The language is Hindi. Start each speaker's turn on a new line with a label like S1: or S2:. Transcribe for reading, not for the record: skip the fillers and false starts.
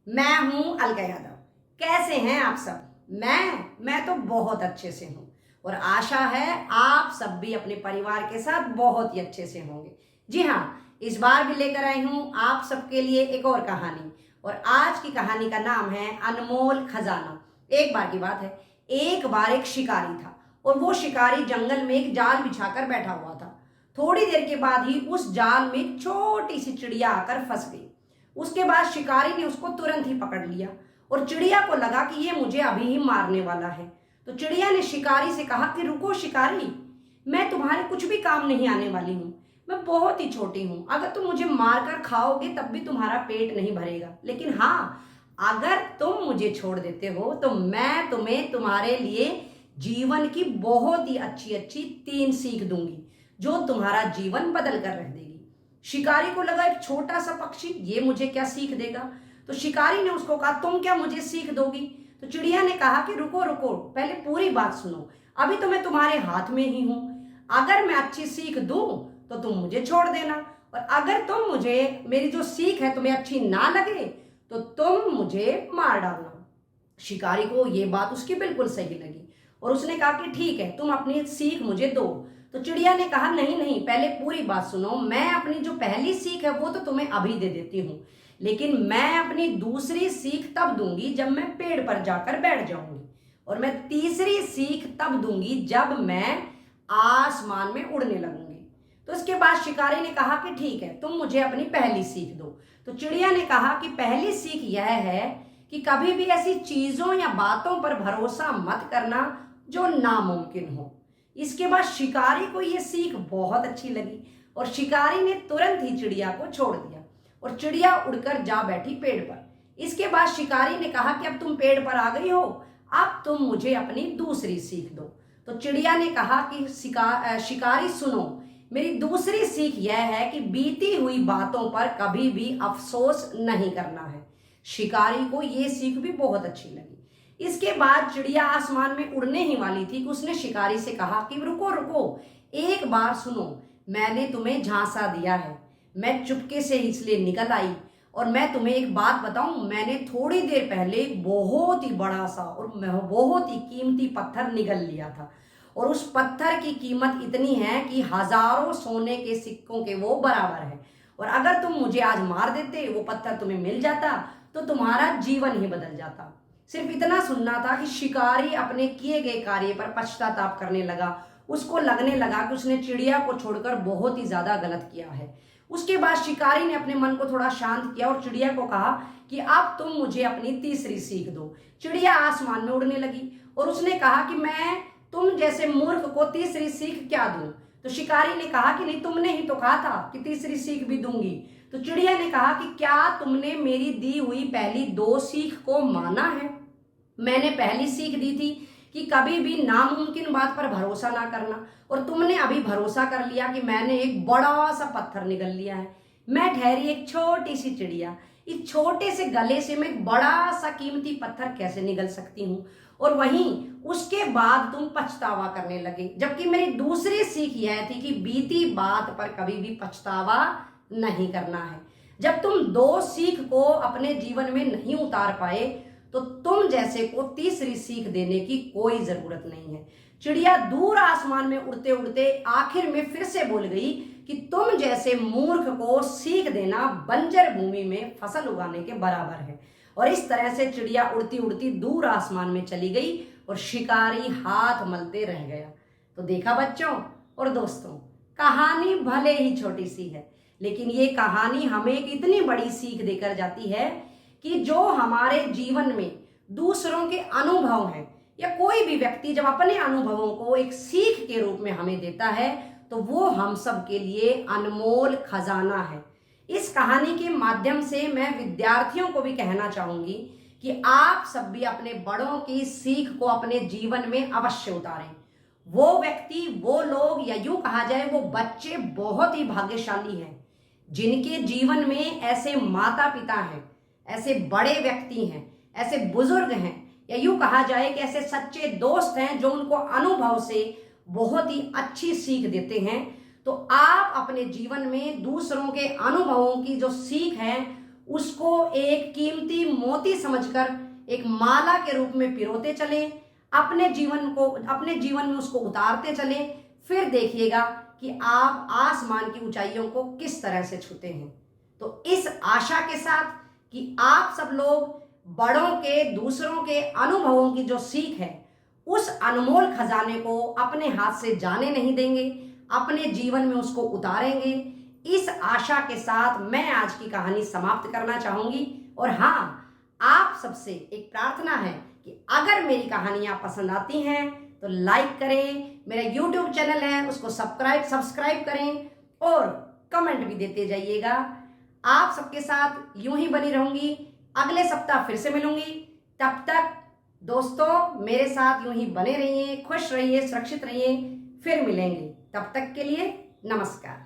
S1: मैं हूं अलका यादव। कैसे हैं आप सब? मैं तो बहुत अच्छे से हूं और आशा है आप सब भी अपने परिवार के साथ बहुत ही अच्छे से होंगे। जी हाँ, इस बार भी लेकर आई हूं आप सबके लिए एक और कहानी। और आज की कहानी का नाम है अनमोल खजाना। एक बार की बात है, एक बार एक शिकारी था और वो शिकारी जंगल में एक जाल बिछाकर बैठा हुआ था। थोड़ी देर के बाद ही उस जाल में एक छोटी सी चिड़िया आकर फंस गई। उसके बाद शिकारी ने उसको तुरंत ही पकड़ लिया और चिड़िया को लगा कि ये मुझे अभी ही मारने वाला है। तो चिड़िया ने शिकारी से कहा कि रुको शिकारी, मैं तुम्हारे कुछ भी काम नहीं आने वाली हूँ। मैं बहुत ही छोटी हूँ, अगर तुम मुझे मारकर खाओगे तब भी तुम्हारा पेट नहीं भरेगा, लेकिन हाँ, अगर तुम मुझे छोड़ देते हो तो मैं तुम्हें तुम्हारे लिए जीवन की बहुत ही अच्छी अच्छी 3 सीख दूंगी जो तुम्हारा जीवन बदल कर रख देगी। शिकारी को लगा एक छोटा सा पक्षी ये मुझे क्या सीख देगा। तो शिकारी ने उसको कहा तुम क्या मुझे सीख दोगी? तो चिड़िया ने कहा कि रुको रुको, पहले पूरी बात सुनो, अभी तो मैं तुम्हारे हाथ में ही हूं। अगर मैं अच्छी सीख दूं तो तुम मुझे छोड़ देना, और अगर तुम मुझे, मेरी जो सीख है तुम्हें अच्छी ना लगे तो तुम मुझे मार डालना। शिकारी को ये बात उसकी बिल्कुल सही लगी और उसने कहा कि ठीक है, तुम अपनी सीख मुझे दो। तो चिड़िया ने कहा नहीं नहीं, पहले पूरी बात सुनो, मैं अपनी जो पहली सीख है वो तो तुम्हें अभी दे देती हूँ, लेकिन मैं अपनी दूसरी सीख तब दूंगी जब मैं पेड़ पर जाकर बैठ जाऊंगी, और मैं तीसरी सीख तब दूंगी जब मैं आसमान में उड़ने लगूंगी। तो इसके बाद शिकारी ने कहा कि ठीक है, तुम मुझे अपनी पहली सीख दो। तो चिड़िया ने कहा कि पहली सीख यह है कि कभी भी ऐसी चीजों या बातों पर भरोसा मत करना जो नामुमकिन हो। इसके बाद शिकारी को यह सीख बहुत अच्छी लगी और शिकारी ने तुरंत ही चिड़िया को छोड़ दिया और चिड़िया उड़कर जा बैठी पेड़ पर। इसके बाद शिकारी ने कहा कि अब तुम पेड़ पर आ गई हो, अब तुम मुझे अपनी दूसरी सीख दो। तो चिड़िया ने कहा कि शिकारी सुनो, मेरी दूसरी सीख यह है कि बीती हुई बातों पर कभी भी अफसोस नहीं करना है। शिकारी को यह सीख भी बहुत अच्छी लगी। इसके बाद चिड़िया आसमान में उड़ने ही वाली थी कि उसने शिकारी से कहा कि रुको रुको, एक बार सुनो, मैंने तुम्हें झांसा दिया है, मैं चुपके से इसलिए निकल आई। और मैं तुम्हें एक बात बताऊं, मैंने थोड़ी देर पहले बहुत ही बड़ा सा और बहुत ही कीमती पत्थर निगल लिया था, और उस पत्थर की कीमत इतनी है कि हजारों सोने के सिक्कों के वो बराबर है, और अगर तुम मुझे आज मार देते, वो पत्थर तुम्हें मिल जाता तो तुम्हारा जीवन ही बदल जाता। सिर्फ इतना सुनना था कि शिकारी अपने किए गए कार्य पर पश्चाताप करने लगा। उसको लगने लगा कि उसने चिड़िया को छोड़कर बहुत ही ज्यादा गलत किया है। उसके बाद शिकारी ने अपने मन को थोड़ा शांत किया और चिड़िया को कहा कि अब तुम मुझे अपनी तीसरी सीख दो। चिड़िया आसमान में उड़ने लगी और उसने कहा कि मैं तुम जैसे मूर्ख को तीसरी सीख क्या दूं? तो शिकारी ने कहा कि नहीं, तुमने ही तो कहा था कि तीसरी सीख भी दूंगी। तो चिड़िया ने कहा कि क्या तुमने मेरी दी हुई पहली 2 सीख को माना है? मैंने पहली सीख दी थी कि कभी भी नामुमकिन बात पर भरोसा ना करना, और तुमने अभी भरोसा कर लिया कि मैंने एक बड़ा सा पत्थर निगल लिया है। मैं ठहरी एक छोटी सी चिड़िया, इस छोटे से गले से मैं एक बड़ा सा कीमती पत्थर कैसे निगल सकती हूँ? और वहीं उसके बाद तुम पछतावा करने लगे, जबकि मेरी दूसरी सीख यह थी कि बीती बात पर कभी भी पछतावा नहीं करना है। जब तुम 2 सीख को अपने जीवन में नहीं उतार पाए तो तुम जैसे को तीसरी सीख देने की कोई जरूरत नहीं है। चिड़िया दूर आसमान में उड़ते उड़ते आखिर में फिर से बोल गई कि तुम जैसे मूर्ख को सीख देना बंजर भूमि में फसल उगाने के बराबर है। और इस तरह से चिड़िया उड़ती उड़ती दूर आसमान में चली गई और शिकारी हाथ मलते रह गया। तो देखा बच्चों और दोस्तों, कहानी भले ही छोटी सी है, लेकिन ये कहानी हमें एक इतनी बड़ी सीख देकर जाती है कि जो हमारे जीवन में दूसरों के अनुभव हैं, या कोई भी व्यक्ति जब अपने अनुभवों को एक सीख के रूप में हमें देता है तो वो हम सब के लिए अनमोल खजाना है। इस कहानी के माध्यम से मैं विद्यार्थियों को भी कहना चाहूंगी कि आप सब भी अपने बड़ों की सीख को अपने जीवन में अवश्य उतारें। वो व्यक्ति, वो लोग, या यूं कहा जाए वो बच्चे बहुत ही भाग्यशाली हैं जिनके जीवन में ऐसे माता पिता हैं, ऐसे बड़े व्यक्ति हैं, ऐसे बुजुर्ग हैं, या यूं कहा जाए कि ऐसे सच्चे दोस्त हैं जो उनको अनुभव से बहुत ही अच्छी सीख देते हैं। तो आप अपने जीवन में दूसरों के अनुभवों की जो सीख है उसको एक कीमती मोती समझकर एक माला के रूप में पिरोते चले, अपने जीवन में उसको उतारते चले। फिर देखिएगा कि आप आसमान की ऊंचाइयों को किस तरह से छूते हैं। तो इस आशा के साथ कि आप सब लोग बड़ों के, दूसरों के अनुभवों की जो सीख है, उस अनमोल खजाने को अपने हाथ से जाने नहीं देंगे, अपने जीवन में उसको उतारेंगे। इस आशा के साथ मैं आज की कहानी समाप्त करना चाहूंगी। और हाँ, आप सबसे एक प्रार्थना है कि अगर मेरी कहानियां पसंद आती हैं तो लाइक करें, मेरा यूट्यूब चैनल है उसको सब्सक्राइब करें और कमेंट भी देते जाइएगा। आप सबके साथ यूं ही बनी रहूंगी, अगले सप्ताह फिर से मिलूंगी। तब तक दोस्तों मेरे साथ यूं ही बने रहिए, खुश रहिए, सुरक्षित रहिए। फिर मिलेंगे, तब तक के लिए नमस्कार।